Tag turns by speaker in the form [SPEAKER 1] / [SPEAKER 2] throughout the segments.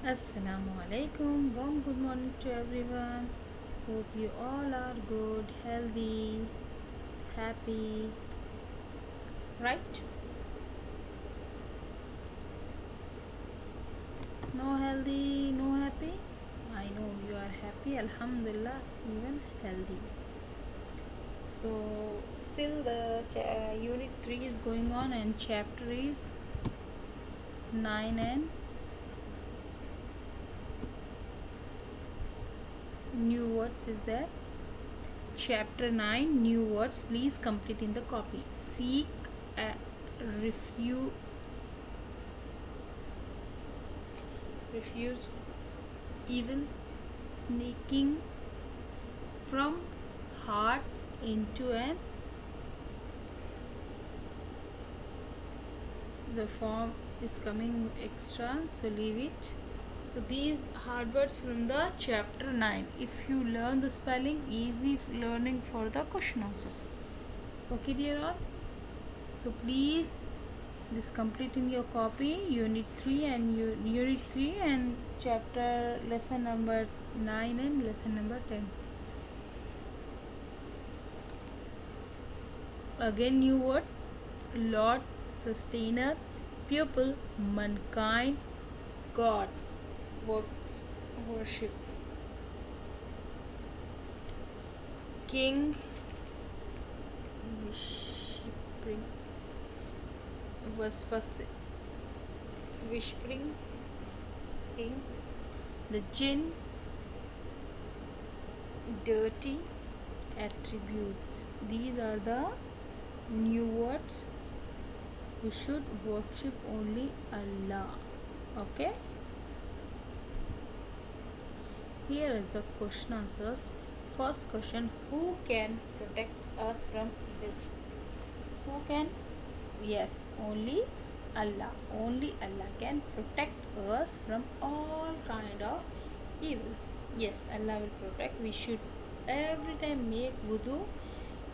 [SPEAKER 1] Assalamu alaikum. Warm good morning to everyone. Hope you all are good, healthy, happy, right? No healthy, no happy. I know you are happy, alhamdulillah, even healthy. So, still the unit 3 is going on, and chapter is 9 and new words is there. Chapter 9 new words, please complete in the copy. Seek, refuse, refuse evil, sneaking from hearts into an, the form is coming extra, so leave it. So these hard words from the chapter 9. If you learn the spelling, easy learning for the question answers. Okay dear all, so please this complete in your copy unit 3 and unit 3 and chapter lesson number 9 and lesson number 10. Again new words: Lord, sustainer, pupil, mankind, God, worship, king, whispering, waswas, whispering king, the jinn, dirty, attributes. These are the new words. We should worship only Allah. Okay, here is the question answers. First question: who can protect us from evil? Who can? Yes, only Allah. Only Allah can protect us from all kind of evils. Yes, Allah will protect. We should every time make wudu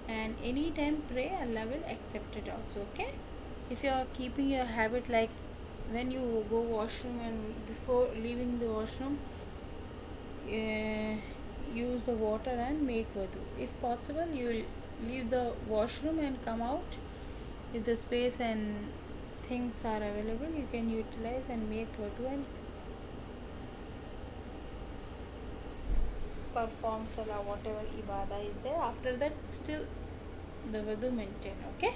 [SPEAKER 1] and anytime pray. Allah will accept it also. Okay, if you are keeping your habit like when you go washroom and before leaving the washroom, uh, use the water and make wudu. If possible, you will leave the washroom and come out. If the space and things are available, you can utilize and make wudu and perform salah, whatever ibadah is there. After that, still the wudu maintain. Okay,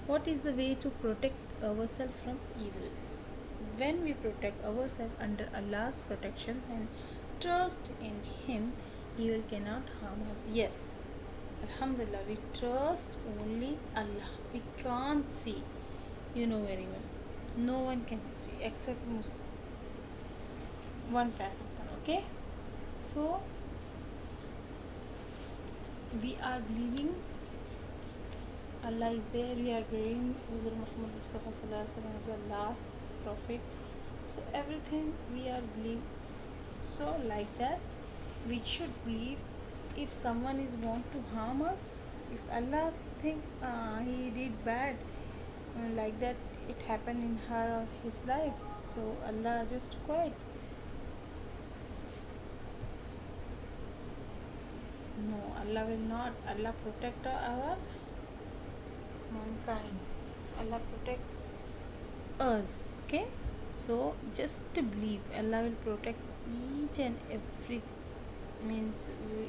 [SPEAKER 1] what is the way to protect ourselves from evil? When we protect ourselves under Allah's protections and trust in Him, evil cannot harm us. Yes, Alhamdulillah, we trust only Allah. We can't see, you know very well. No one can see except one parameter. Okay, so we are believing Allah is there. We are believing Hazrat Muhammad Mustafa Sallallahu Alaihi Wasallam is the last prophet. So everything we are believing. So like that, we should believe. If someone is want to harm us, if Allah think he did bad, like that it happened in her or his life, so Allah just quiet. No, Allah will not. Allah protect our mankind. Allah protect us. Okay, so just to believe Allah will protect each and every, means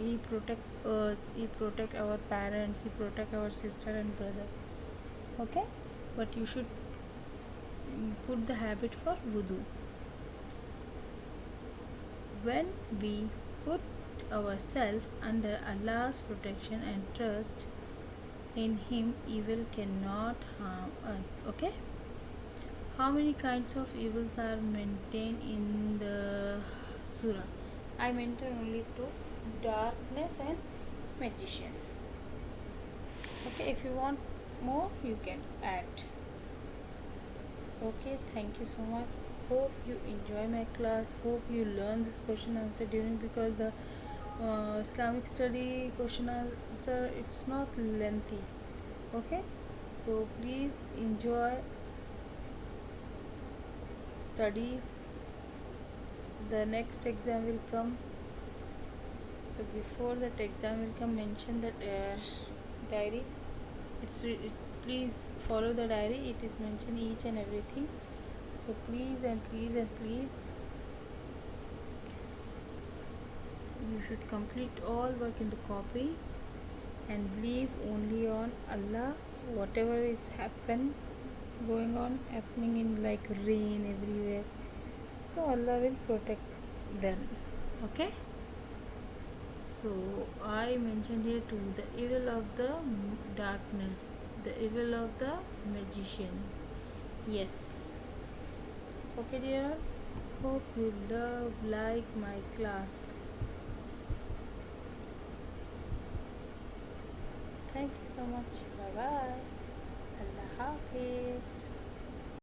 [SPEAKER 1] He protect us, He protect our parents, He protect our sister and brother. Okay, but you should put the habit for wudu. When we put ourselves under Allah's protection and trust in Him, evil cannot harm us. Okay, how many kinds of evils are maintained in the surah? I mention only two: darkness and magician. Okay, if you want more, you can add. Okay, thank you so much. Hope you enjoy my class. Hope you learn this question answer during, because the Islamic study question answer, it's not lengthy. Okay, so please enjoy studies the next exam will come. So before that exam will come, mention that diary. Please follow the diary. It is mentioned each and everything. So please and please and please, you should complete all work in the copy and believe only on Allah. Whatever is going on happening in like rain everywhere, so Allah will protect them. Okay. So I mentioned here too the evil of the darkness, the evil of the magician. Yes. Okay dear, hope you love like my class. Thank you so much. Bye bye. Allah Hafiz.